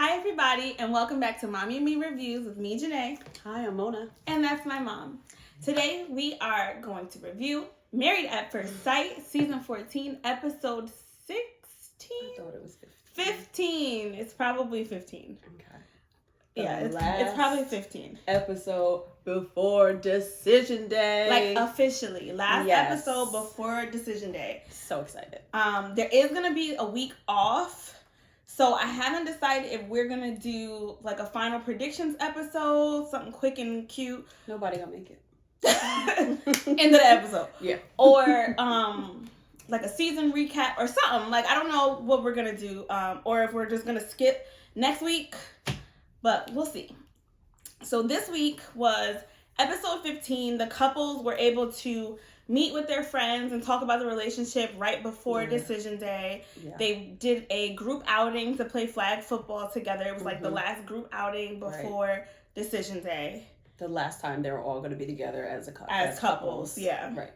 Hi, everybody, and welcome back to Mommy and Me Reviews with me, Janae. Hi, I'm Mona. And that's my mom. Today, we are going to review Married at First Sight, Season 14, Episode 16? I thought it was 15. 15. It's probably 15. Okay. Yeah, it's probably 15. Episode before Decision Day. Like, officially. Last episode before Decision Day. So excited. There is going to be a week off. So I haven't decided if we're going to do like a final predictions episode, something quick and cute. Nobody gonna make it. End of the episode. Yeah. Or like a season recap or something. Like, I don't know what we're going to do. Or if we're just going to skip next week. But we'll see. So this week was episode 15. The couples were able to meet with their friends and talk about the relationship right before Decision Day. Yeah. They did a group outing to play flag football together. It was like the last group outing before Decision Day. The last time they were all going to be together as couples. Yeah. Right.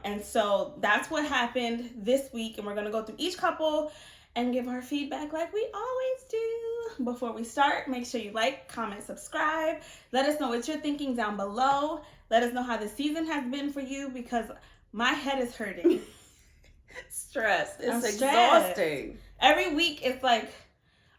And so that's what happened this week. And we're going to go through each couple and give our feedback like we always do. Before we start, make sure you like, comment, subscribe. Let us know what you're thinking down below. Let us know how the season has been for you because my head is hurting. Stressed. It's exhausting. Every week it's like,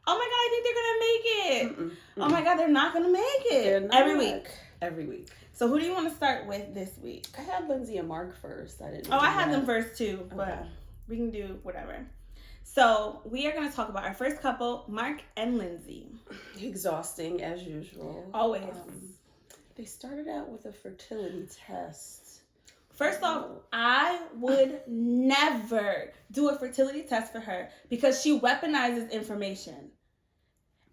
oh my God, I think they're going to make it. Oh my God, they're not going to make it. Every week. Every week. So who do you want to start with this week? I had Lindsay and Mark first. I had them first too, but we can do whatever. So we are going to talk about our first couple, Mark and Lindsay. Exhausting as usual. Always. They started out with a fertility test. First off, I would never do a fertility test for her because she weaponizes information.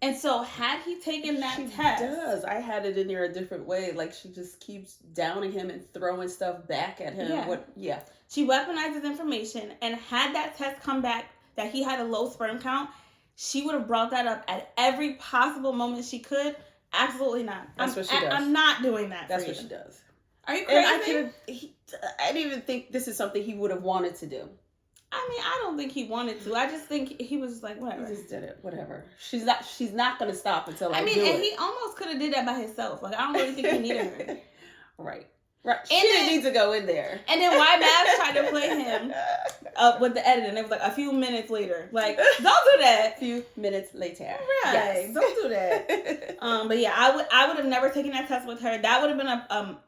And so had he taken that test... She does. I had it in there a different way. Like, she just keeps downing him and throwing stuff back at him. Yeah. She weaponizes information, and had that test come back that he had a low sperm count, she would have brought that up at every possible moment she could. Absolutely not. That's what she does. I'm not doing that. That's what she does. Are you crazy? And I didn't even think this is something he would have wanted to do. I mean, I don't think he wanted to. I just think he was just like, whatever. He just did it. Whatever. She's not going to stop until I do it. I mean, and he almost could have did that by himself. Like, I don't really think he needed her. Right. She didn't need to go in there. And then why Mavs tried to play him with the editing? It was like a few minutes later. Like, don't do that. A few minutes later. Right. Yes. Don't do that. But yeah, I would have never taken that test with her. That would have been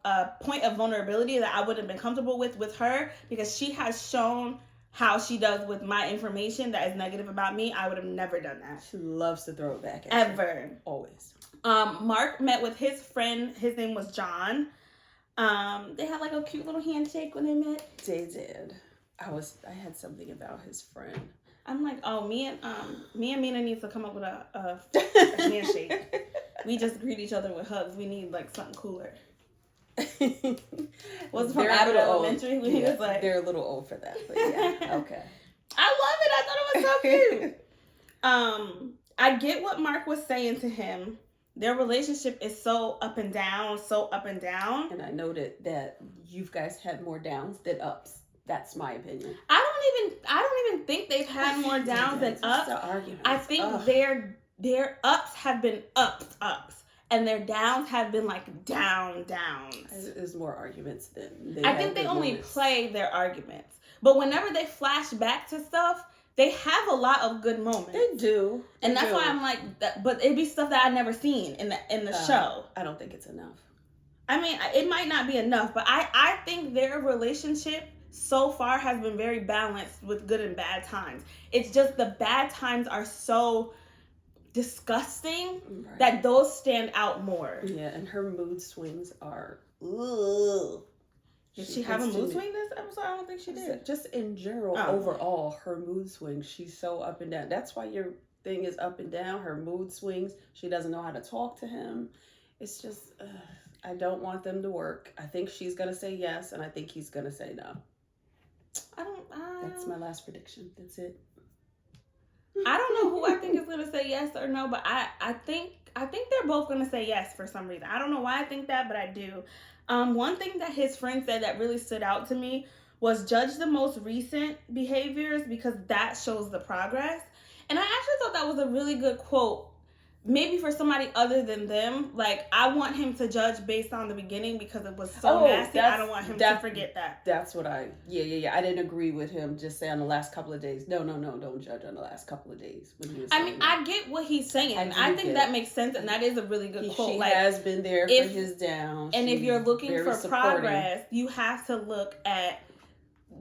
a point of vulnerability that I would have been comfortable with her because she has shown how she does with my information that is negative about me. I would have never done that. She loves to throw it back at Ever. You. Always. Mark met with his friend. His name was John. They had like a cute little handshake when they met. They did. I had something about his friend. I'm like, oh, me and Mina needs to come up with a handshake. We just greet each other with hugs. We need like something cooler. Was it from Abbott Elementary? Was like, they're a little old for that, but yeah, okay. I love it. I thought it was so cute. I get what Mark was saying to him. Their relationship is so up and down. And I noted that you guys had more downs than ups. That's my opinion. I don't even think they've had more downs than ups. I think their ups have been ups, and their downs have been like downs. There's more arguments than I think they only play their arguments. But whenever they flash back to stuff, they have a lot of good moments. They do. And that's why I'm like, but it'd be stuff that I've never seen in the show. I don't think it's enough. I mean, it might not be enough, but I think their relationship so far has been very balanced with good and bad times. It's just the bad times are so disgusting that those stand out more. Yeah, and her mood swings are ugh. Did she have a mood swing this episode? I don't think she did. Just in general, overall, her mood swings, she's so up and down. That's why your thing is up and down. Her mood swings. She doesn't know how to talk to him. It's just, I don't want them to work. I think she's going to say yes, and I think he's going to say no. That's my last prediction. That's it. I don't know who I think is going to say yes or no, but I think they're both going to say yes for some reason. I don't know why I think that, but I do. One thing that his friend said that really stood out to me was judge the most recent behaviors because that shows the progress. And I actually thought that was a really good quote. Maybe for somebody other than them, like, I want him to judge based on the beginning because it was so nasty. I don't want him to forget that. That's what I didn't agree with him just saying the last couple of days. No, don't judge on the last couple of days. When he was saying that. I get what he's saying. I think that makes sense, and that is a really good quote. She has been there for his down. And if you're looking for progress, you have to look at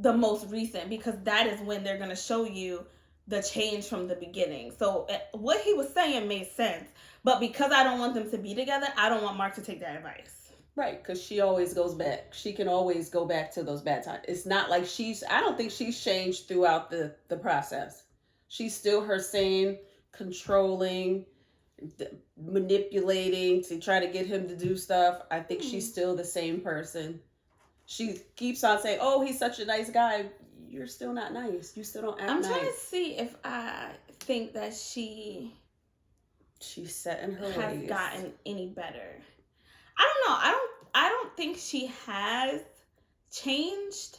the most recent, because that is when they're going to show you the change from the beginning. So what he was saying made sense, but because I don't want them to be together, I don't want Mark to take that advice. Right, because she always goes back. She can always go back to those bad times. It's not like I don't think she's changed throughout the process. She's still her same controlling, manipulating to try to get him to do stuff. I think she's still the same person. She keeps on saying, oh, he's such a nice guy. You're still not nice. You still don't act nice. I'm trying to see if I think that she's set in her has ways. Gotten any better. I don't know. I don't think she has changed,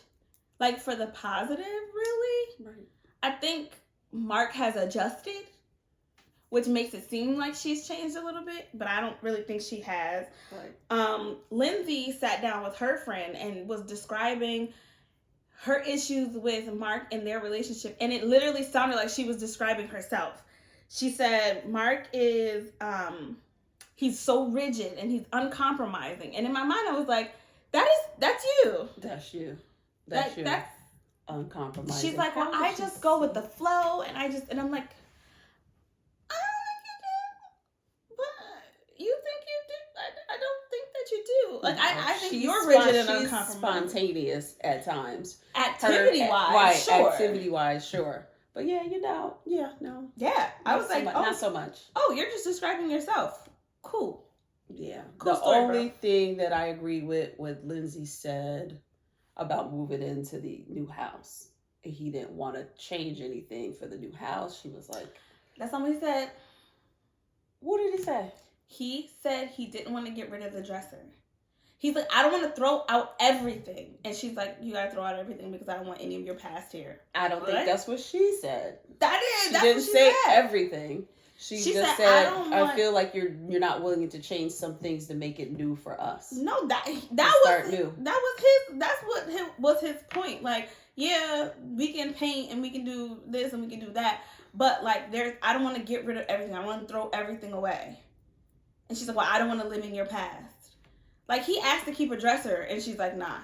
like, for the positive, really. Right. I think Mark has adjusted, which makes it seem like she's changed a little bit, but I don't really think she has. Right. Lindsay sat down with her friend and was describing her issues with Mark and their relationship, and it literally sounded like she was describing herself. She said, Mark is, he's so rigid and he's uncompromising. And in my mind, I was like, that's you. That's you. That's you. That's uncompromising. She's like, well, I just go with the flow, and I'm like, I don't think you do, but you think you do. I don't think that you do. Like, I think you're rigid and uncompromising. She's spontaneous at times. Activity-wise, sure. Activity-wise, sure. But yeah, no. Yeah, I was like, not so much. Oh, you're just describing yourself. Cool. Yeah. Cool the story, only thing that I agree with what Lindsay said about moving into the new house, he didn't want to change anything for the new house. She was like, that's not what he said. What did he say? He said he didn't want to get rid of the dresser. He's like, I don't want to throw out everything. And she's like, you gotta throw out everything because I don't want any of your past here. I don't think that's what she said. She didn't say everything. She just said, I feel like you're not willing to change some things to make it new for us. No, that was new. That was his point. Like, yeah, we can paint and we can do this and we can do that, but like, I don't want to get rid of everything. I want to throw everything away. And she's like, well, I don't want to live in your past. Like, he asked to keep a dresser, and she's like, nah.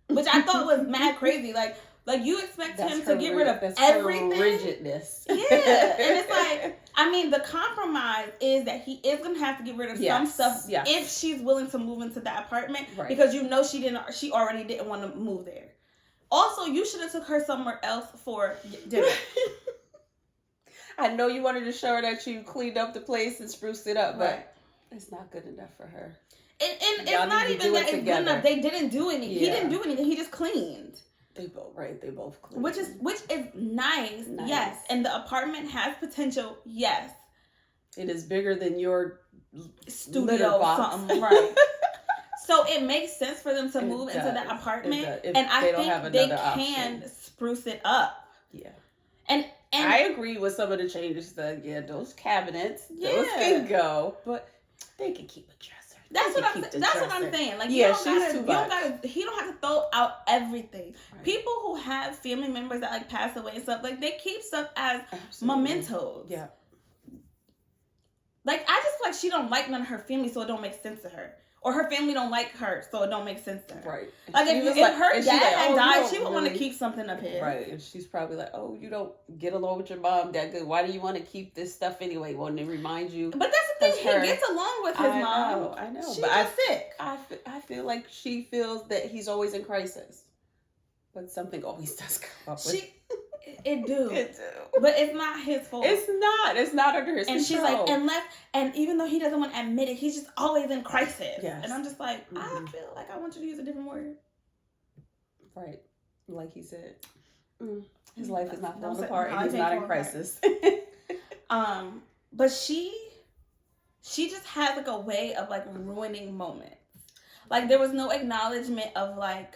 Which I thought was mad crazy. Like you expect him to get rid of everything. Her rigidness. Yeah. And it's like, I mean, the compromise is that he is going to have to get rid of some stuff if she's willing to move into that apartment. Right. Because she already didn't want to move there. Also, you should have took her somewhere else for dinner. I know you wanted to show her that you cleaned up the place and spruced it up, but it's not good enough for her. And it's not even that it's good enough. They didn't do anything. Yeah. He didn't do anything. He just cleaned. They both cleaned. Which is nice. Yes. And the apartment has potential. Yes. It is bigger than your studio or something, right? So it makes sense for them to move into that apartment, and I think they can spruce it up. Yeah. And I agree with some of the changes. Those cabinets, those can go, but they can keep a dresser. That's what I'm saying. Like, he don't have to throw out everything. Right. People who have family members that like pass away and stuff, like, they keep stuff as mementos. Yeah. Like, I just feel like she don't like none of her family, so it don't make sense to her. Or her family don't like her, so it don't make sense to her. Right. Like, if her dad had died, she would want to keep something of his. Right. And she's probably like, oh, you don't get along with your mom that good. Why do you want to keep this stuff anyway? Well, it remind you. But that's the thing. He gets along with his mom. I know. She's just sick. I feel like she feels that he's always in crisis. But something always does come up with. It do. But it's not his fault. It's not under his control. And she's like, and even though he doesn't want to admit it, he's just always in crisis. Yes. And I'm just like, I feel like I want you to use a different word. Right. Like he said. His life is not falling apart and he's not in crisis. But she just had like a way of like ruining moments. Like, there was no acknowledgement of like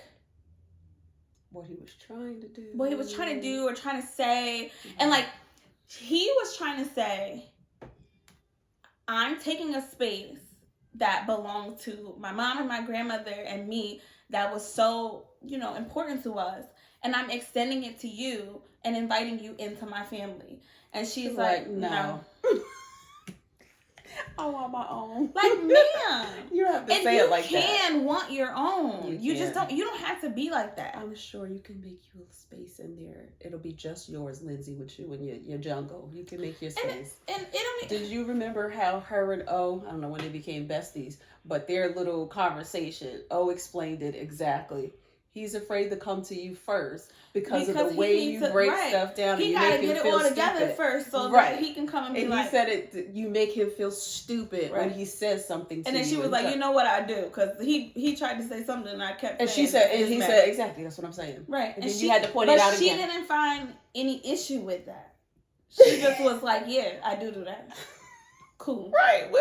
what he was trying to do or trying to say. And like, he was trying to say, I'm taking a space that belonged to my mom and my grandmother and me that was so, important to us. And I'm extending it to you and inviting you into my family. And she's like, no. I want my own. Like, ma'am. You don't have to say it like that. You can want your own. You just don't. You don't have to be like that. I'm sure you can make your space in there. It'll be just yours, Lindsay, with you and your jungle. You can make your space. And it'll be. Did you remember how her and O, I don't know when they became besties, but their little conversation, O explained it exactly. He's afraid to come to you first because of the way you break stuff down. He and you gotta make him get it feel all together stupid. first, so that he can come and be like. And he said it. You make him feel stupid when he says something. And then she was like, "You know what I do?" Because he tried to say something, and I kept. And she said, and he said, exactly. That's what I'm saying. Right. And then you had to point it out again. But she didn't find any issue with that. She just was like, "Yeah, I do that." Cool. Right.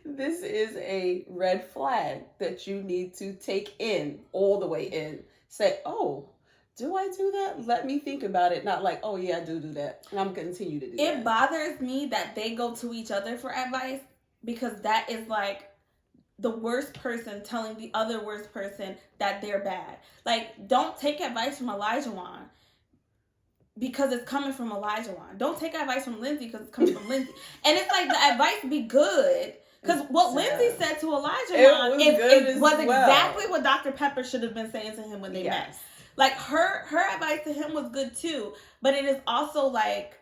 This is a red flag that you need to take in all the way in. Say, oh, do I do that? Let me think about it. Not like, oh yeah, I do that. And I'm going to continue to do that. It bothers me that they go to each other for advice because that is like the worst person telling the other worst person that they're bad. Like, don't take advice from Elijah Wan because it's coming from Elijah Wan. Don't take advice from Lindsay because it's coming from Lindsay. And it's like the advice be good. Because what Lindsay said to Elijah Wan, it was exactly what Dr. Pepper should have been saying to him when they met. Like, her advice to him was good too, but it is also like,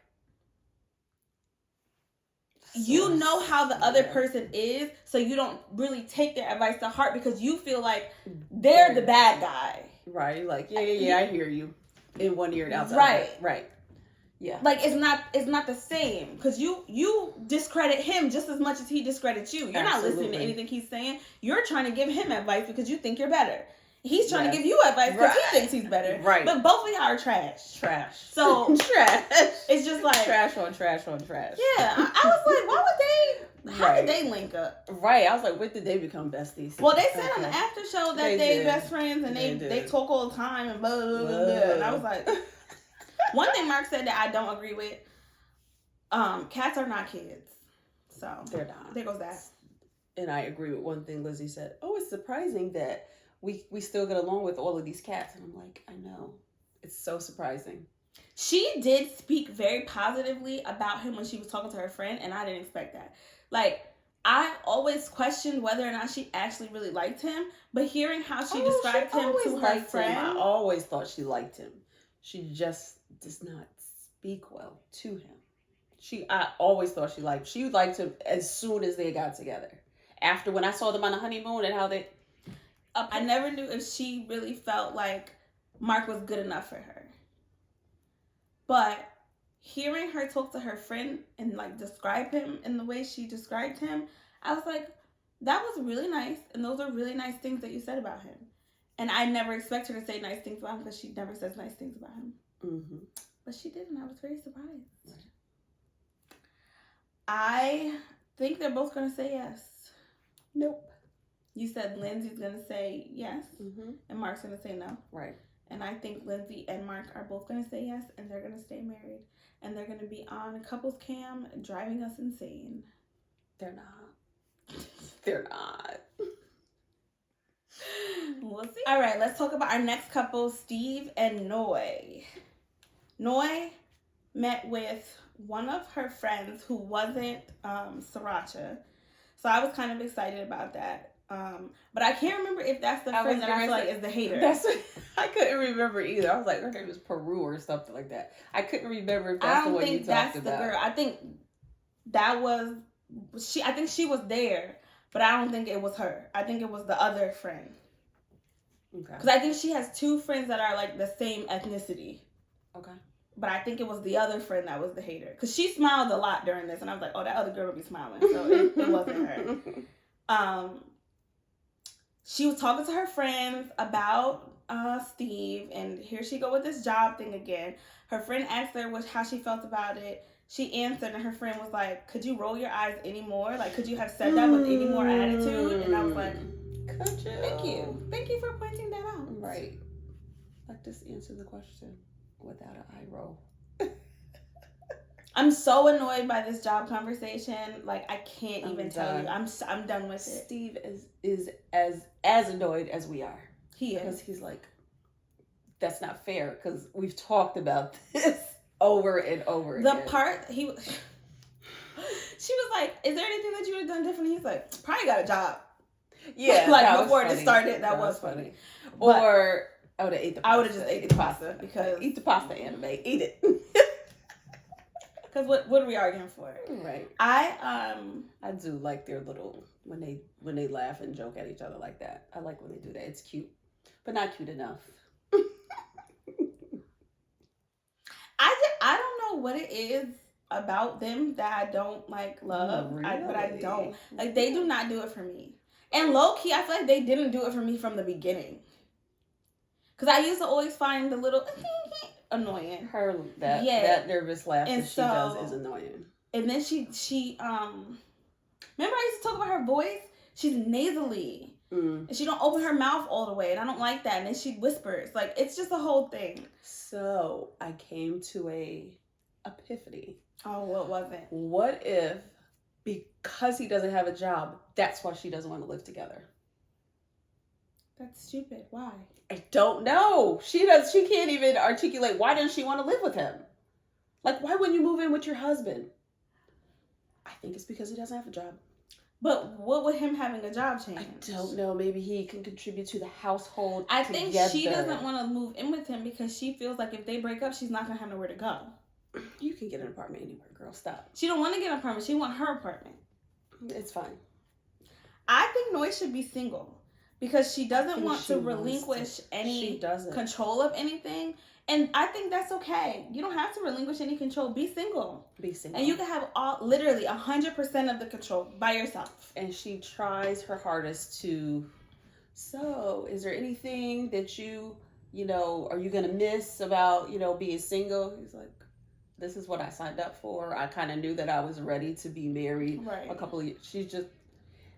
you know how the other person is, so you don't really take their advice to heart because you feel like they're the bad guy. Right, like, yeah, I hear you. In one ear and outside. Right. Yeah. Like, it's not the same because you discredit him just as much as he discredits you. You're not listening to anything he's saying. You're trying to give him advice because you think you're better. He's trying to give you advice because he thinks he's better. Right. But both of y'all are trash. So trash. It's just like trash on trash on trash. Yeah. I was like, why would they? How did they link up? Right. I was like, when did they become besties? Well, they said on the after show that they best friends and they talk all the time and blah blah blah blah. And I was like. One thing Mark said that I don't agree with, cats are not kids. So they're not. There goes that. And I agree with one thing Lizzie said. Oh, it's surprising that we still get along with all of these cats. And I'm like, I know. It's so surprising. She did speak very positively about him when she was talking to her friend, and I didn't expect that. Like, I always questioned whether or not she actually really liked him, but hearing how she described him to her friend. I always thought she liked him. She just does not speak well to him. I always thought she liked him as soon as they got together. After when I saw them on the honeymoon and how they... I never knew if she really felt like Mark was good enough for her. But hearing her talk to her friend and like describe him in the way she described him, I was like, that was really nice. And those are really nice things that you said about him. And I never expect her to say nice things about him because she never says nice things about him. Mm-hmm. But she did, and I was very surprised. Right. I think they're both going to say yes. Nope. You said Lindsay's going to say yes, and Mark's going to say no. Right. And I think Lindsay and Mark are both going to say yes, and they're going to stay married. And they're going to be on couples cam driving us insane. They're not. They're not. We'll see. All right, let's talk about our next couple, Steve and Noi. Noi met with one of her friends who wasn't Sriracha. So I was kind of excited about that. But I can't remember if that's the friend that I feel like is the hater. I couldn't remember either. I was like, her name was Peru or something like that. I couldn't remember if that's the one you talked about. I don't think that's the girl. I think that was she. I think she was there, but I don't think it was her. I think it was the other friend. Okay. Because I think she has two friends that are like the same ethnicity. Okay. But I think it was the other friend that was the hater. Because she smiled a lot during this. And I was like, oh, that other girl would be smiling. So it wasn't her. She was talking to her friends about Steve. And here she go with this job thing again. Her friend asked her how she felt about it. She answered. And her friend was like, could you roll your eyes anymore? Like, could you have said that with any more attitude? And I was like, could you? Thank you. Thank you for pointing that out. Right. Like, just answer the question without an eye roll. I'm so annoyed by this job conversation. Like, I can't even tell you. I'm done with it. Steve is as annoyed as we are. He is. Because he's like, that's not fair. Because we've talked about this over and over again. The part she was like, "Is there anything that you would have done differently?" He's like, "Probably got a job." Yeah, like before it started, that was funny. Or I would have ate the pasta. I would have just ate the pasta because eat the pasta, anime, eat it. Because what are we arguing for? Right. I do like their little when they laugh and joke at each other like that. I like when they do that. It's cute, but not cute enough. I don't know what it is about them that I don't like love, but I don't like. They do not do it for me. And low key, I feel like they didn't do it for me from the beginning. Because I used to always find the little annoying. That nervous laugh that she does is annoying. And then she remember I used to talk about her voice? She's nasally. And she don't open her mouth all the way, and I don't like that. And then she whispers. Like, it's just a whole thing. So I came to a epiphany. Oh, what was it? What if, because he doesn't have a job, that's why she doesn't want to live together? That's stupid. Why? I don't know. She can't even articulate why doesn't she want to live with him. Like, why wouldn't you move in with your husband? I think it's because he doesn't have a job. But what would him having a job change? I don't know. Maybe he can contribute to the household. I think she doesn't want to move in with him because she feels like if they break up, she's not going to have nowhere to go. You can get an apartment anywhere, girl. Stop. She don't want to get an apartment. She want her apartment. It's fine. I think Noi should be single because she doesn't want to relinquish any control of anything. And I think that's okay. You don't have to relinquish any control. Be single. And you can have literally 100% of the control by yourself. And she tries her hardest to, so is there anything that are you going to miss about, being single? He's like, this is what I signed up for. I kind of knew that I was ready to be married a couple of years. She's just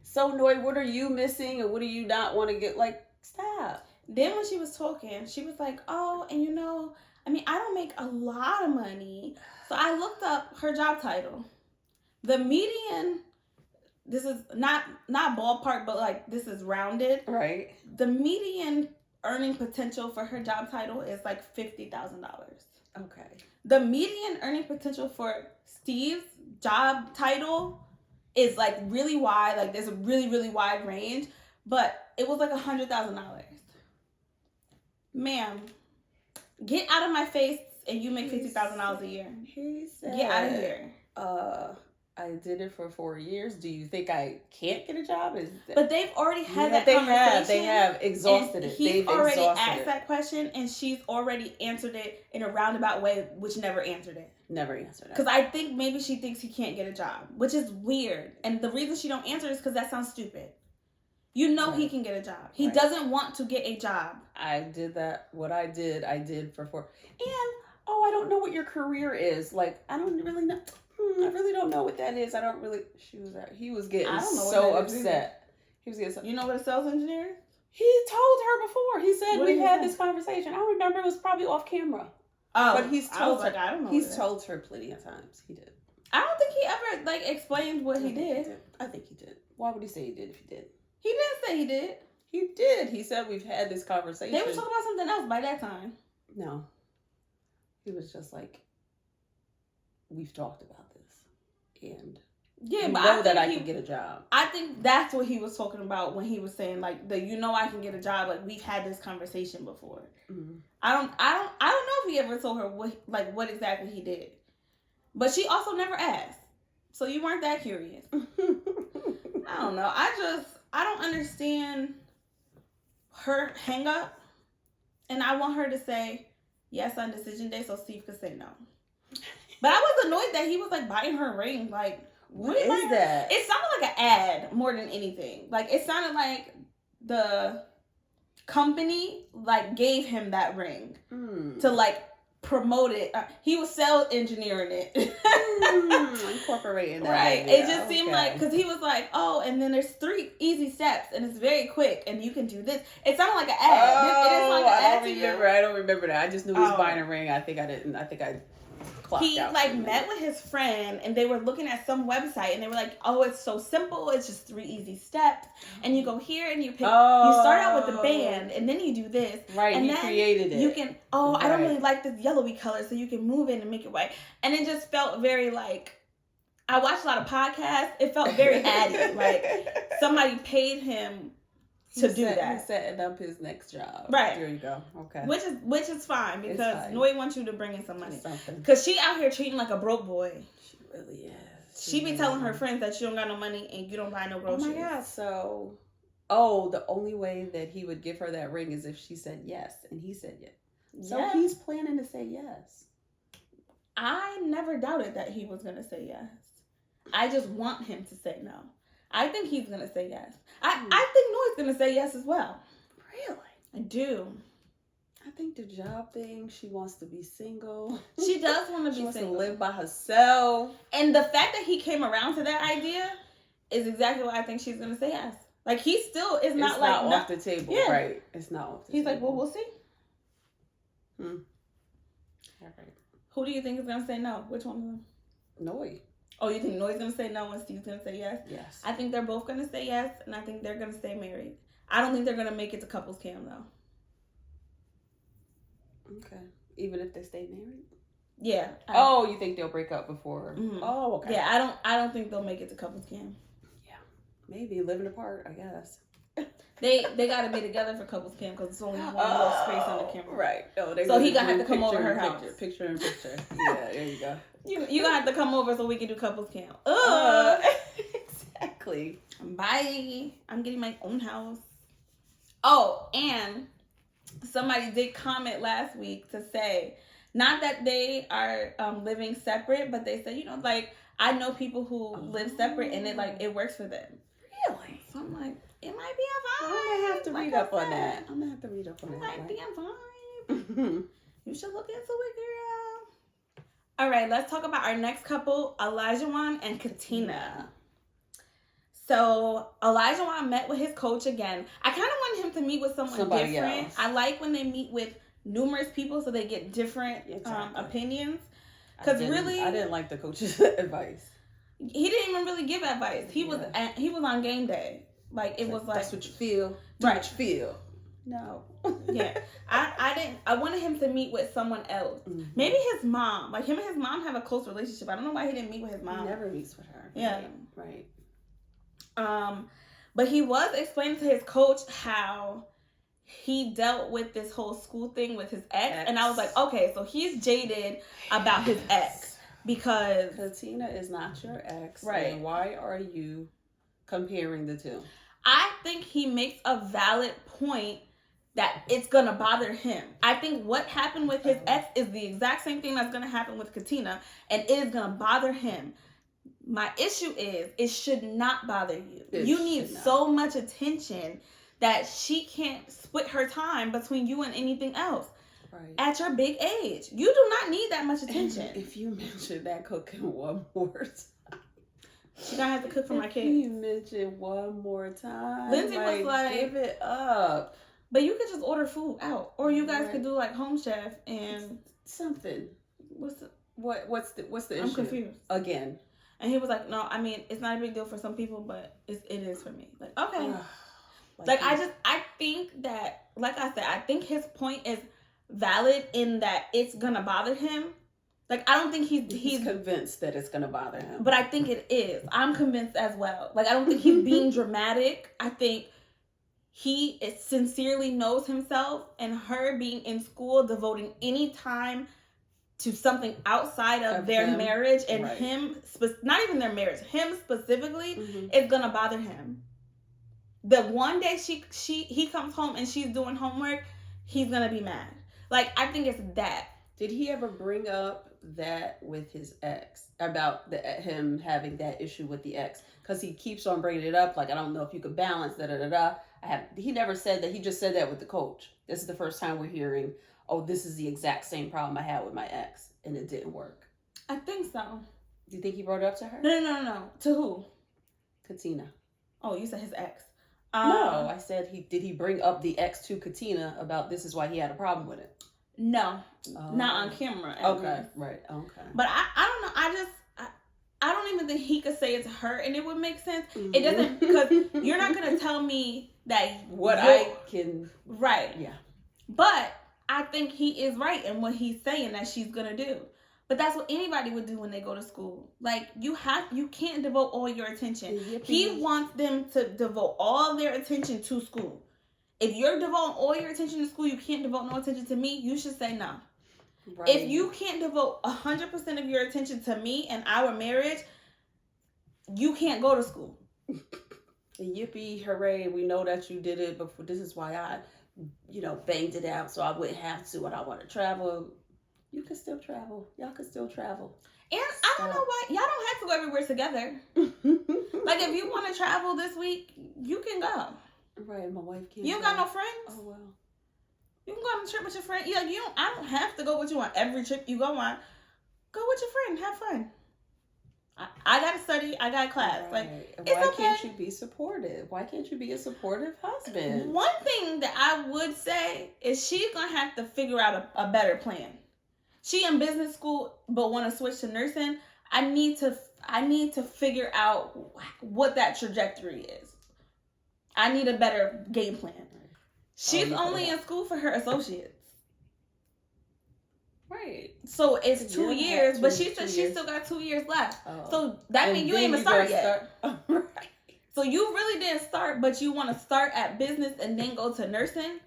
so annoyed. What are you missing? And what do you not want to get? Like, stop. Then when she was talking, she was like, oh, and I don't make a lot of money. So I looked up her job title. The median, this is not ballpark, but like this is rounded. Right. The median earning potential for her job title is like $50,000. Okay. The median earning potential for Steve's job title is like really wide. Like there's a really, really wide range, but it was like $100,000. Ma'am, get out of my face and you make $50,000 a year. He said, get out of here. I did it for 4 years. Do you think I can't get a job? But they've already had that conversation. They have exhausted it. He's already asked that question, and she's already answered it in a roundabout way, which never answered it. Never answered it. Because I think maybe she thinks he can't get a job, which is weird. And the reason she don't answer is because that sounds stupid. He can get a job. He doesn't want to get a job. I did that. What I did for 4. And, I don't know what your career is. Like, I don't really know. I really don't know what that is. I don't really. He was getting so upset. He was getting so. You know what a sales engineer is? He told her before. He said we had this conversation. I don't remember. It was probably off camera. Oh, but he's told her. I don't know. He's told her plenty of times. He did. I don't think he ever explained what he did. I think he did. Why would he say he did if he did? He didn't say he did. He did. He said we've had this conversation. They were talking about something else by that time. No. He was just like, we've talked about this. And but I know that I can get a job. I think that's what he was talking about when he was saying like I can get a job. Like we've had this conversation before. Mm-hmm. I don't know if he ever told her what exactly he did. But she also never asked. So you weren't that curious. I don't know. I don't understand her hang up. And I want her to say yes on decision day so Steve could say no. But I was annoyed that he was like buying her a ring. Like, what is that? It sounded like an ad more than anything. Like, it sounded like the company like gave him that ring to like promote it. He was sales engineering it. Incorporating that. Right. Idea. It just seemed like, because he was like, and then there's 3 easy steps and it's very quick and you can do this. It sounded like an ad. It is like an ad to you. I don't remember that. I just knew he was buying a ring. I think I he like met with his friend and they were looking at some website and they were like, oh, it's so simple. It's just 3 easy steps. And you go here and you pick, you start out with the band and then you do this. Right, and he then created it. You can, I don't really like this yellowy color, so you can move it and make it white. And it just felt very like, I watched a lot of podcasts. It felt very addy. Like somebody paid him to do that. He's setting up his next job. Right. There you go. Okay. Which is fine because Noi wants you to bring in some money. Something. Because she out here treating like a broke boy. She really is. She be telling her friends that you don't got no money and you don't buy no groceries. Oh my God. So, the only way that he would give her that ring is if she said yes and he said yes. So he's planning to say yes. I never doubted that he was going to say yes. I just want him to say no. I think he's going to say yes. I think Noi's going to say yes as well. Really? I do. I think the job thing, she wants to be single. She does want to be single. She wants to live by herself. And the fact that he came around to that idea is exactly why I think she's going to say yes. Like, he still is not it's like... not off the table, right? It's not off the He's table. like, well, we'll see. All right. Who do you think is going to say no? Which one of them? Noi. Oh, you think Noi's going to say no and Steve's going to say yes? Yes. I think they're both going to say yes, and I think they're going to stay married. I don't think they're going to make it to couples cam, though. Okay. Even if they stay married? Yeah. You think they'll break up before? Mm-hmm. Oh, okay. Yeah, I don't think they'll make it to couples cam. Yeah. Maybe living apart, I guess. They got to be together for couples cam because it's only one little space on the camera. Right. So he gonna have to come over her house. Picture in picture. Yeah, there you go. You gonna have to come over so we can do couples cam. Exactly. Bye. I'm getting my own house. Oh, and somebody did comment last week to say, not that they are living separate, but they said, like, I know people who live separate and it works for them. Really? So I'm like, it might be a vibe. I'm gonna have to read up on that. I'm gonna have to read up on that. It might be a vibe. You should look into it, girl. All right, let's talk about our next couple, Elijah and Katina. So Elijah met with his coach again. I kind of want him to meet with somebody different. Else. I like when they meet with numerous people so they get different opinions. Because really, I didn't like the coach's advice. He didn't even really give advice. He was on game day. Like it was like that's what you feel. Do what you feel. No. Yeah. I wanted him to meet with someone else. Mm-hmm. Maybe his mom. Like him and his mom have a close relationship. I don't know why he didn't meet with his mom. He never meets with her. Yeah. Right. But he was explaining to his coach how he dealt with this whole school thing with his ex. And I was like, okay, so he's jaded about his ex because Katina is not your ex. Right. And why are you comparing the two? I think he makes a valid point that it's gonna bother him. I think what happened with his ex is the exact same thing that's gonna happen with Katina, and it is gonna bother him. My issue is it should not bother you. You need so much attention that she can't split her time between you and anything else. Right. At your big age, you do not need that much attention. And if you mention that cooking one more time, she gonna have to cook for my kids. You mention one more time. Lindsay was like, give it up. But you could just order food out, or you guys could do like Home Chef and something. What's the issue? I'm confused again. And he was like, no, I mean, it's not a big deal for some people, but it is for me. Like, okay. I think that, like I said, I think his point is valid in that it's gonna bother him. Like, I don't think he's convinced that it's gonna bother him. But I think it is. I'm convinced as well. Like, I don't think he's being dramatic. I think he sincerely knows himself, and her being in school, devoting any time to something outside of their marriage and him, not even their marriage, him specifically, is gonna bother him. The one day he comes home and she's doing homework, he's gonna be mad. Like, I think it's that. Did he ever bring up that with his ex about him having that issue with the ex? Because he keeps on bringing it up. Like, I don't know if you could balance He never said that. He just said that with the coach. This is the first time we're hearing, oh, this is the exact same problem I had with my ex, and it didn't work. I think so. Do you think he brought it up to her? No. To who? Katina. Oh, you said his ex. No, I said did he bring up the ex to Katina about this is why he had a problem with it? No, not on camera. Okay, right. Okay. But I don't know. I don't even think he could say it to her and it would make sense. Mm-hmm. It doesn't, because you're not going to tell me that what I can. Right. Yeah. But I think he is right in what he's saying that she's going to do. But that's what anybody would do when they go to school. Like, you can't devote all your attention. Yippee. He wants them to devote all their attention to school. If you're devoting all your attention to school, you can't devote no attention to me, you should say no. Right. If you can't devote 100% of your attention to me and our marriage, you can't go to school. Yippee, hooray, we know that you did it, but this is why I, banged it out so I wouldn't have to when I want to travel. You can still travel. Y'all can still travel. And I don't know why. Y'all don't have to go everywhere together. Like, if you want to travel this week, you can go. Right, my wife can't. You don't got no friends? Oh, well. You can go on a trip with your friend. Yeah, I don't have to go with you on every trip you go on. Go with your friend. Have fun. I got to study. I got class. Right. Like, it's Why okay. can't you be supportive? Why can't you be a supportive husband? One thing that I would say is she's going to have to figure out a better plan. She in business school but want to switch to nursing. I need to figure out what that trajectory is. I need a better game plan. She's only in school for her associates. Right. So it's 2 years, but she said she still got 2 years left. Oh. So that means you ain't even started yet. Right. So you really didn't start, but you want to start at business and then go to nursing.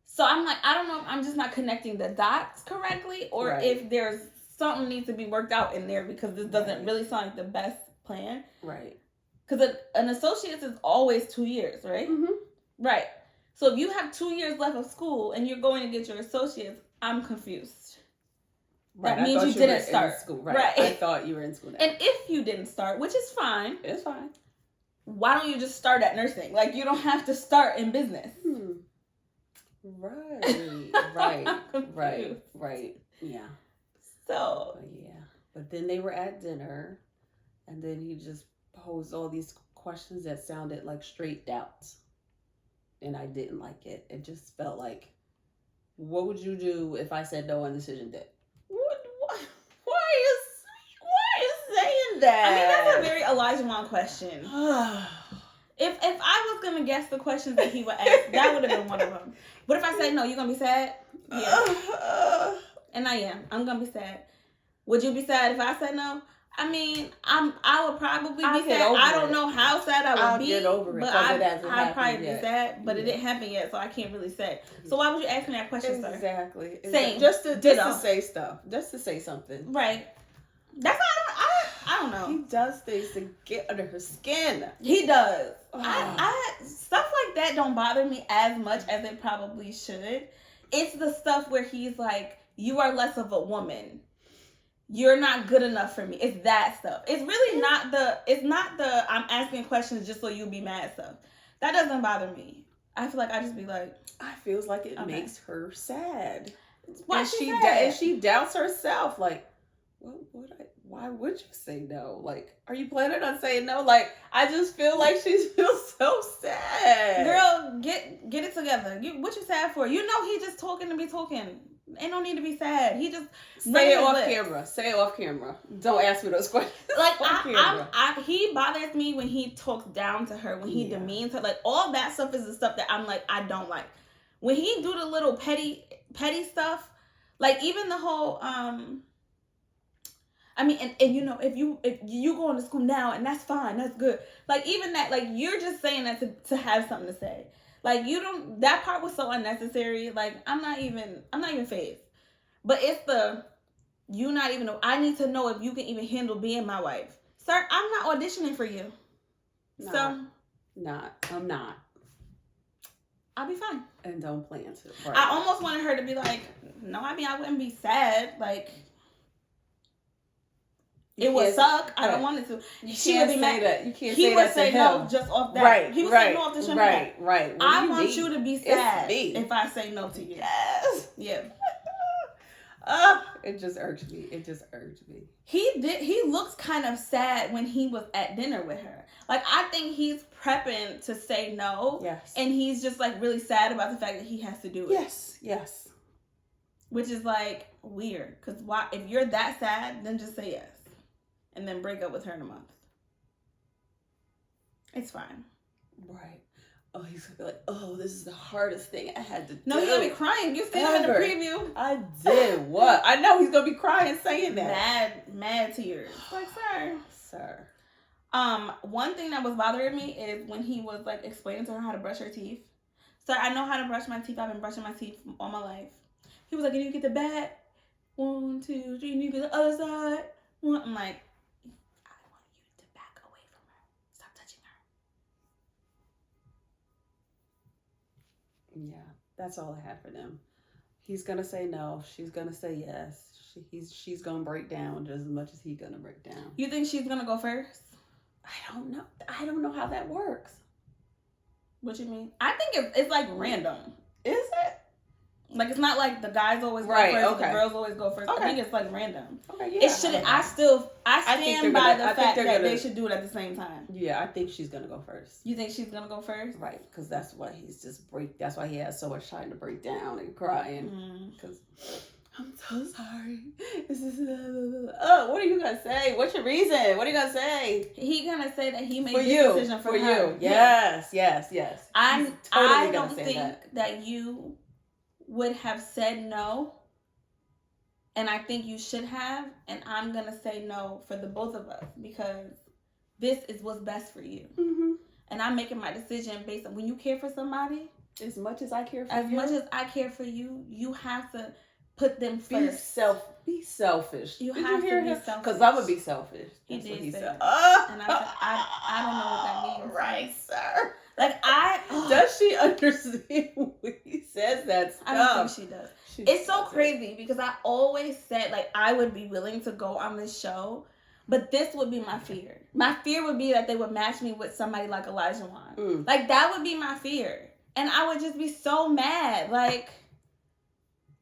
So I'm like, I don't know if I'm just not connecting the dots correctly, or if there's something needs to be worked out in there, because this doesn't really sound like the best plan. Right. Because an associate's is always 2 years, right? Mm-hmm. Right. So if you have 2 years left of school and you're going to get your associates, I'm confused. Right. That means you didn't start school. Right. I thought you were in school now. And if you didn't start, which is fine. It's fine. Why don't you just start at nursing? Like, you don't have to start in business. Right. Right. Yeah. So. Yeah. But then they were at dinner, and then he just posed all these questions that sounded like straight doubts. And I didn't like it. It just felt like, what would you do if I said no on decision day? Why are you saying that? I mean, that's a very Elijah Wan question. If I was gonna guess the questions that he would ask, that would have been one of them. But if I say no, you gonna be sad? Yeah. And I am. I'm gonna be sad. Would you be sad if I said no? I mean, I would probably be sad. I don't know how sad I would be. Get over it, but I'd probably be sad. But it didn't happen yet, so I can't really say. So why would you ask me that question, sir? Exactly. Same. Just to say stuff. Just to say something. Right. That's why I don't know. He does things to get under her skin. He does. I stuff like that don't bother me as much as it probably should. It's the stuff where he's like, you are less of a woman. You're not good enough for me. It's that stuff. It's really not the I'm asking questions just so you'll be mad stuff. That doesn't bother me. I feel like I just be like, I feels like it makes her sad. Why and she doubts herself. Like, why would you say no? Like, are you planning on saying no? Like, I just feel like she feels so sad. Girl, get it together. What you sad for? You know he just talking to be talking. Ain't no need to be sad. He just say it off camera. Say it off camera. Don't ask me those questions. Like he bothers me when he talks down to her, when he demeans her. Like, all that stuff is the stuff that I'm like, I don't like. When he do the little petty stuff, like even the whole I mean, and you know, if you going to school now, and that's fine, that's good. Like, even that, like, you're just saying that to have something to say. Like, that part was so unnecessary. Like, I'm not even phased. But it's I need to know if you can even handle being my wife. Sir, I'm not auditioning for you. I'm not. I'll be fine. And don't plan to. Right. I almost wanted her to be like, no, I mean, I wouldn't be sad. Like, it would suck. I don't want it to. She would be mad. That. You can't he say would that say to no him. just off that. Right. He would say no off the shrimp. Right. I want you to be sad if I say no to you. Yes. Yeah. It just irked me. He looks kind of sad when he was at dinner with her. Like, I think he's prepping to say no. Yes. And he's just like really sad about the fact that he has to do it. Yes. Which is like weird, because why? If you're that sad, then just say yes, and then break up with her in a month. It's fine. Right. Oh, he's gonna be like, oh, this is the hardest thing I had to do. No, you're gonna be crying. You said in the preview. I did what? I know he's gonna be crying saying that. Mad tears. Like, Sir. One thing that was bothering me is when he was like explaining to her how to brush her teeth. Sir, I know how to brush my teeth. I've been brushing my teeth all my life. He was like, and you get the back. 1, 2, 3, and you get the other side. I'm like, I want you to back away from her. Stop touching her. Yeah, that's all I have for them. He's gonna say no. She's gonna say yes. She's gonna break down just as much as he's gonna break down. You think she's gonna go first? I don't know. I don't know how that works. What you mean? I think it's like random. Is it? Like, it's not like the guys always go Right, first, okay. the girls always go first. Okay. I think it's like random. Okay, yeah. It shouldn't. I stand by the fact that they should do it at the same time. Yeah, I think she's gonna go first. You think she's gonna go first? Right, because that's why that's why he has so much time to break down and crying. Because I'm so sorry. This is what are you gonna say? What's your reason? What are you gonna say? He gonna say that he made this decision for her. You. Yes. I totally don't think that you would have said no, and I think you should have, and I'm gonna say no for the both of us because this is what's best for you. And I'm making my decision based on when you care for somebody. As much as I care for you. As much as I care for you, you have to put them first. Be selfish. You have to be selfish. Because I'm gonna be selfish. He That's did what he say said. that. And I said, I don't know what that means. Right, sir. Like, does she understand when he says that stuff? I don't think she does. It's so crazy because I always said, like, I would be willing to go on this show, but this would be my fear. My fear would be that they would match me with somebody like Elijah Wan. Like, that would be my fear. And I would just be so mad. Like,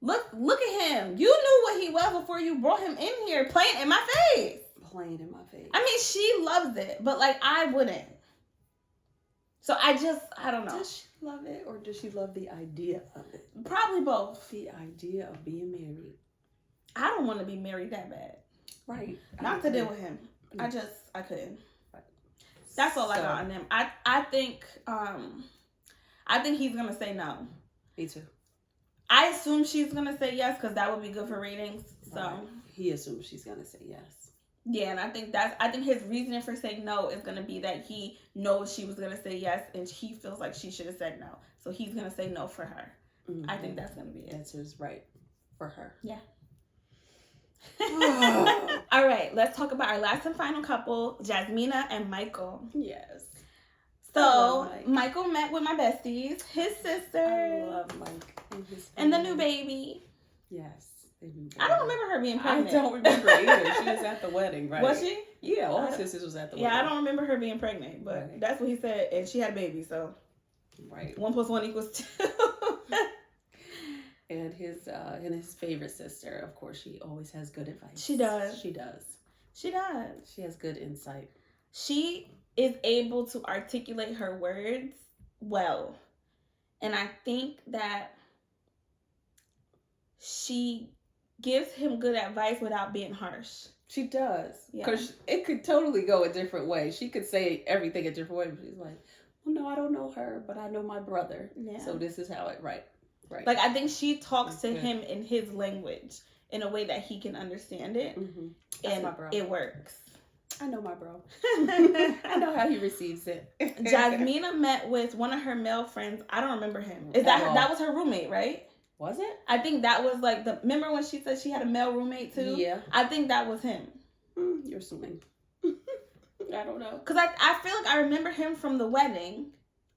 look at him. You knew what he was before you brought him in here, playing in my face. Playing in my face. I mean, she loves it, but, like, I wouldn't. So I don't know. Does she love it or does she love the idea of it? Probably both. The idea of being married. I don't want to be married that bad. Right. Not to deal with him. I couldn't. Right. That's all I got on them. I think he's gonna say no. Me too. I assume she's gonna say yes because that would be good for ratings. So right. He assumes she's gonna say yes. Yeah, and I think his reasoning for saying no is gonna be that he knows she was gonna say yes, and he feels like she should have said no, so he's gonna say no for her. I think that's gonna be it. That's his right for her. Yeah. All right, let's talk about our last and final couple, Jasmina and Michael. Yes. So Michael met with my besties, his sister. I love Mike and the new baby. Yes. I don't remember her being pregnant. I don't remember either. She was at the wedding, right? Was she? Yeah, all her sisters was at the wedding. Yeah, I don't remember her being pregnant, but that's what he said, and she had a baby, so. Right. 1 + 1 = 2. And his favorite sister, of course, she always has good advice. She does. She does. She does. She has good insight. She is able to articulate her words well. And I think that she gives him good advice without being harsh. She does. Because it could totally go a different way. She could say everything a different way. But she's like, well, no, I don't know her, but I know my brother. Yeah. So this is how it, right. Like, I think she talks to him in his language in a way that he can understand it. Mm-hmm. And my bro. It works. I know my bro. I know how he receives it. Jasmina met with one of her male friends. I don't remember him. That was her roommate, right? Was it? I think that was like remember when she said she had a male roommate too? Yeah. I think that was him. You're assuming. I don't know. Because I feel like I remember him from the wedding.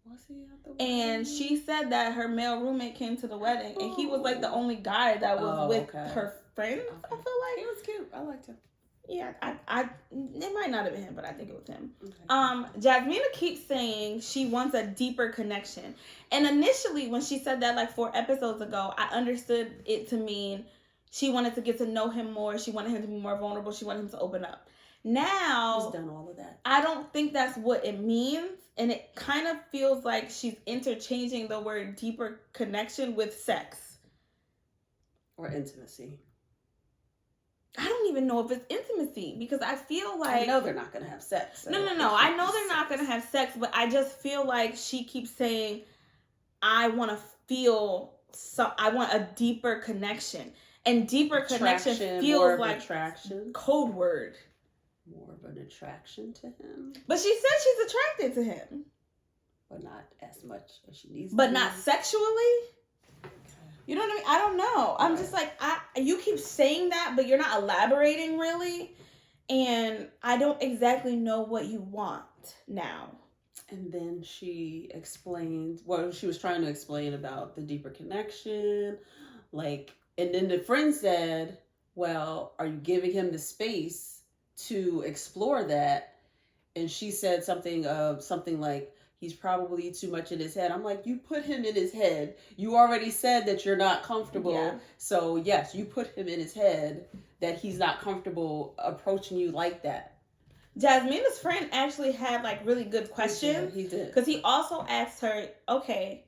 Was he at the wedding? And she said that her male roommate came to the wedding, and he was like the only guy that was with her friends. Okay. I feel like he was cute. I liked him. Yeah, it might not have been him, but I think it was him. Okay. Jasmina keeps saying she wants a deeper connection, and initially when she said that like 4 episodes ago, I understood it to mean she wanted to get to know him more. She wanted him to be more vulnerable. She wanted him to open up. Now he's done all of that. I don't think that's what it means. And it kind of feels like she's interchanging the word deeper connection with sex. Or intimacy. I don't even know if it's intimacy because I feel like I know they're not going to have sex. So no. I know they're not going to have sex, but I just feel like she keeps saying, "I want to feel I want a deeper connection," and deeper connection feels like attraction. Code word. More of an attraction to him. But she said she's attracted to him, but not as much as she needs. But not sexually. You know what I mean? I don't know. I'm just like, you keep saying that, but you're not elaborating really. And I don't exactly know what you want now. And then she explained, she was trying to explain about the deeper connection. And then the friend said, well, are you giving him the space to explore that? And she said something like, he's probably too much in his head. I'm like, you put him in his head. You already said that you're not comfortable. Yeah. So yes, you put him in his head that he's not comfortable approaching you like that. Jasmina's friend actually had really good questions. He did. Because he also asked her, okay,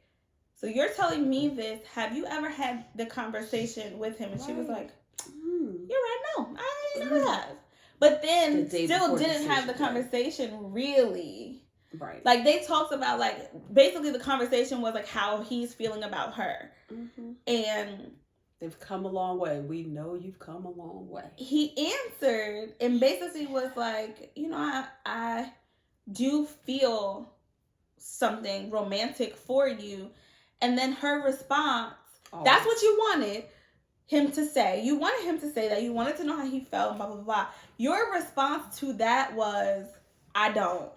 so you're telling me this. Have you ever had the conversation with him? And she was like, you're right, no, I never have. But then still didn't have the conversation really. Right. They talked about, basically the conversation was, how he's feeling about her. Mm-hmm. And they've come a long way. We know you've come a long way. He answered and basically was like, I do feel something romantic for you. And then her response, that's what you wanted him to say. You wanted him to say that. You wanted to know how he felt, blah, blah, blah. Your response to that was, I don't.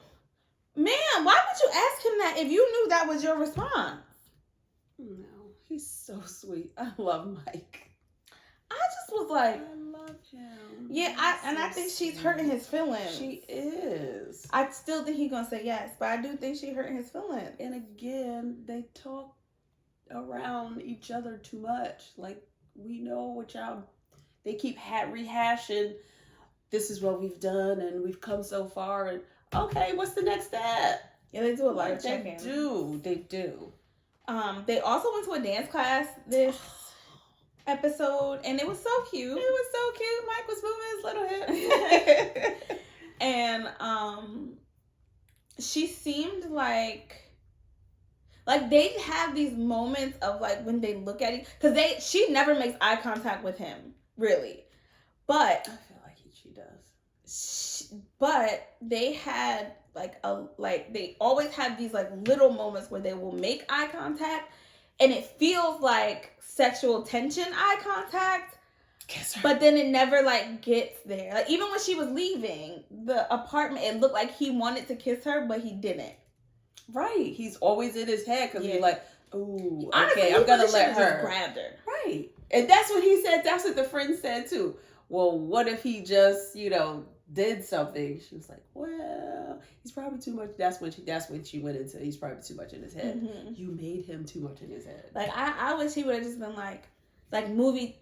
Man, why would you ask him that if you knew that was your response? No, he's so sweet. I love Mike. I just was like, I love him. Yeah, I think she's hurting his feelings. She is. I still think he's gonna say yes, but I do think she's hurting his feelings. And again, they talk around each other too much. We know what y'all. They keep rehashing. This is what we've done, and we've come so far, and. Okay, what's the next step? Yeah, they do a lot of checking. They do. They also went to a dance class this episode, and it was so cute. Mike was moving his little hips. And she seemed like they have these moments of when they look at each, because she never makes eye contact with him, really. But I feel like she does. But they had they always have these little moments where they will make eye contact, and it feels like sexual tension eye contact. Kiss her. But then it never gets there. Even when she was leaving the apartment, it looked like he wanted to kiss her, but he didn't. Right. He's always in his head because he's like, ooh, honestly, okay, I'm gonna let her. Just grabbed her. Right. And that's what he said. That's what the friend said too. Well, what if he just, did something? She was like, well, he's probably too much. That's when she went into, he's probably too much in his head. Mm-hmm. You made him too much in his head. I wish he would have just been movie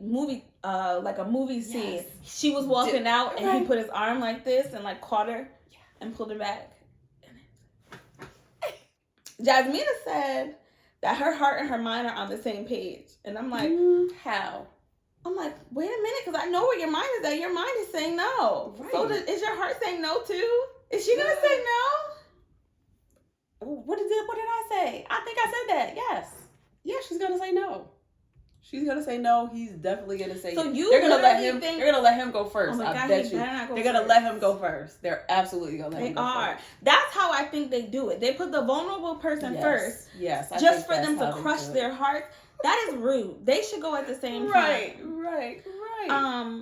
like a movie scene. Yes. She was walking out and he put his arm like this and caught her and pulled her back. Jasmina said that her heart and her mind are on the same page. And I'm like, how? I'm like, wait a minute, because I know where your mind is at. Your mind is saying no. Right. So is your heart saying no too? Is she going to say no? What did I say? I think I said that. Yes. Yeah, she's going to say no. She's going to say no. He's definitely going to say so no. They're going to let him go first. Oh my God, I bet you. They're going to let him go first. They're absolutely going to let him go first. That's how I think they do it. They put the vulnerable person first. Yes. Just for them to crush their heart. That is rude. They should go at the same time. Right.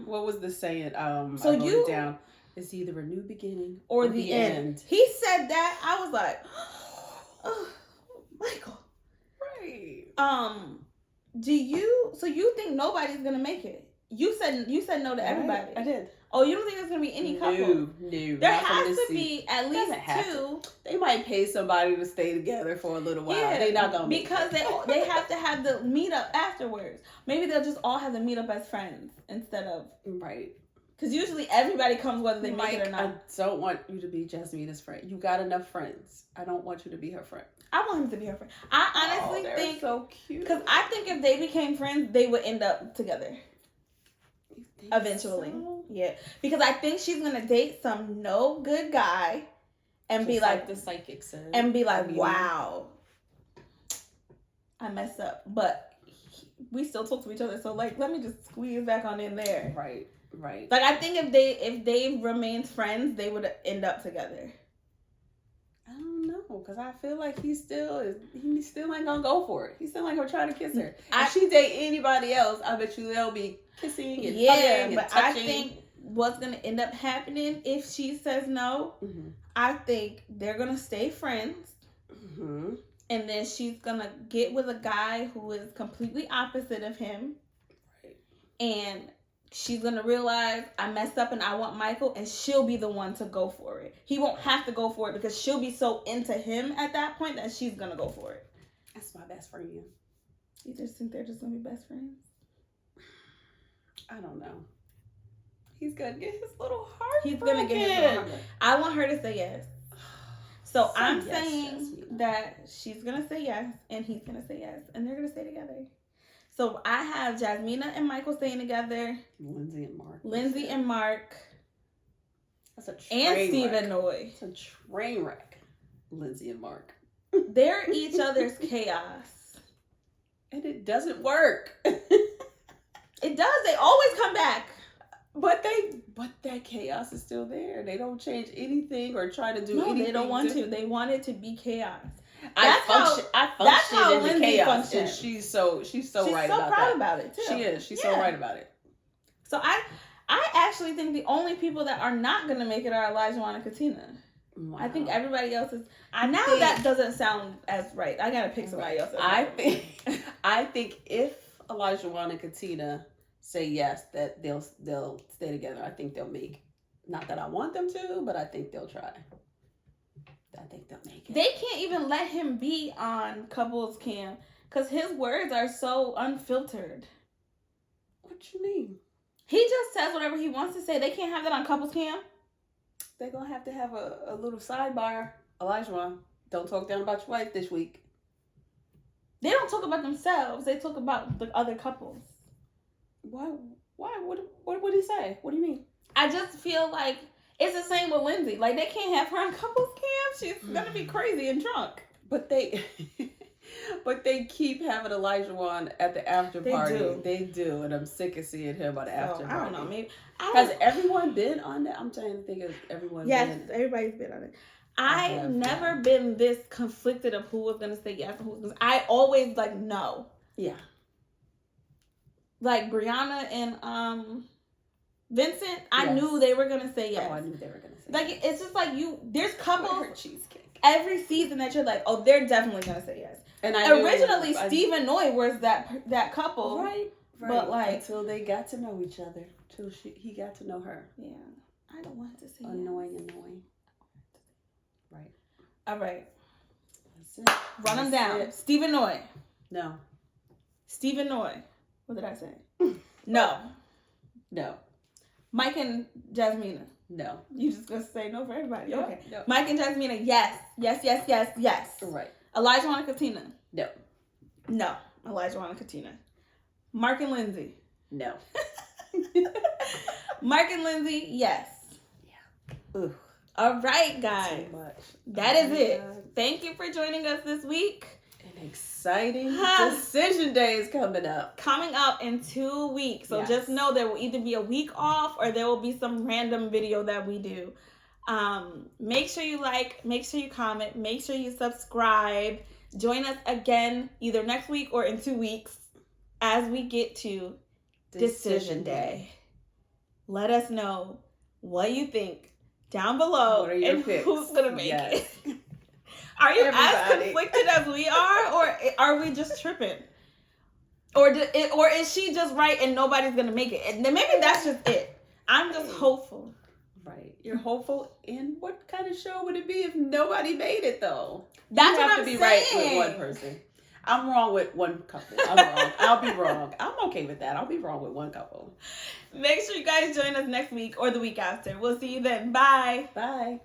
What was the saying? So I wrote it down. It's either a new beginning or the end. He said that. I was like, oh, Michael. Right. So you think nobody's gonna make it? You said no to everybody. I did. Oh, you don't think there's gonna be any couple? No. There has to be at least two. They might pay somebody to stay together for a little while. Yeah, they're not gonna because they have to have the meetup afterwards. Maybe they'll just all have the meetup as friends instead of right. Because usually everybody comes whether they make it or not. I don't want you to be Jasmina's friend. You got enough friends. I don't want you to be her friend. I want him to be her friend. I honestly think so cute. Because I think if they became friends, they would end up together. Eventually. So? Yeah. Because I think she's going to date some no good guy and Just be like the psychic said. And be like, wow, I messed up. But we still talk to each other. So, like, let me just squeeze back on in there. Right. Like, I think if they remained friends, they would end up together. I don't know, because I feel like he still ain't gonna go for it. He still ain't gonna try to kiss her. If she date anybody else, I bet you they'll be kissing and hugging and touching. I think what's gonna end up happening if she says no, I think they're gonna stay friends, and then she's gonna get with a guy who is completely opposite of him, and she's going to realize I messed up and I want Michael, and she'll be the one to go for it. He won't have to go for it because she'll be so into him at that point that she's going to go for it. That's my best friend. You just think they're just going to be best friends? I don't know. He's going to get his little heart. He's going to get his little heart. I want her to say yes. So I'm saying that she's going to say yes and he's going to say yes and they're going to stay together. So I have Jasmina and Michael staying together. Lindsay and Mark. That's a train and Stephen wreck. Noy. It's a train wreck. Lindsay and Mark. They're each other's chaos. And it doesn't work. It does. They always come back. But that chaos is still there. They don't change anything or try to do anything. No, they don't want to. They want it to be chaos. I function in the chaos, functions. and she's so right so about that. She's so proud about it too. She is. She's so right about it. So I actually think the only people that are not going to make it are Elijah and Katina. Wow. I think everybody else is. That doesn't sound as right. I gotta pick somebody else. I think if Elijah and Katina say yes, that they'll stay together. I think they'll make. Not that I want them to, but I think they'll try. I think they'll make it. They can't even let him be on couples cam because his words are so unfiltered. What you mean? He just says whatever he wants to say. They can't have that on couples cam. They're gonna have to have a little sidebar. Elijah, don't talk down about your wife this week. They don't talk about themselves. They talk about the other couples. Why? What would he say? What do you mean? I just feel like it's the same with Lindsay. Like, they can't have her on couples cam. She's gonna be crazy and drunk. But they keep having Elijah on at the after party. They do, and I'm sick of seeing him on the after party. I don't know. Maybe has everyone been on that? I'm trying to think of everyone. Yes, everybody's been on it. I've never been this conflicted of who was gonna say yes and who was gonna. I always no. Yeah. Like Brianna and Vincent, I knew they were gonna say yes. Oh, I knew they were gonna say yes. It's just there's couples cheesecake every season that you're like, oh, they're definitely gonna say yes. And originally Stephen Noy was that couple. Right. But until they got to know each other. Till he got to know her. Yeah. I don't want to say annoying. Right. All right. That's it. Run them down. Stephen Noy. No. Stephen Noy. What did I say? No. Mike and Jasmina. No. You just gonna say no for everybody? Yep. Okay. Yep. Mike and Jasmina. Yes. Right. Elijah and Katina. No. Elijah and Katina. Mark and Lindsay. No. Mark and Lindsay. Yes. Yeah. Ooh. All right, guys. Too much. That is it. Thank you for joining us this week. An exciting decision day is coming up. Coming up in 2 weeks. So just know there will either be a week off or there will be some random video that we do. Make sure you like, make sure you comment, make sure you subscribe. Join us again either next week or in 2 weeks as we get to Decision Day. Let us know what you think down below. What are your and picks? Who's going to make it. Are you as conflicted as we are, or are we just tripping? Or is she just right and nobody's going to make it? And then maybe that's just it. I'm just hopeful. Right. You're hopeful in what kind of show would it be if nobody made it, though? That's you what have I'm to be saying. right with one person. I'm wrong with one couple. I'm wrong. I'll be wrong. I'm okay with that. I'll be wrong with one couple. Make sure you guys join us next week or the week after. We'll see you then. Bye. Bye.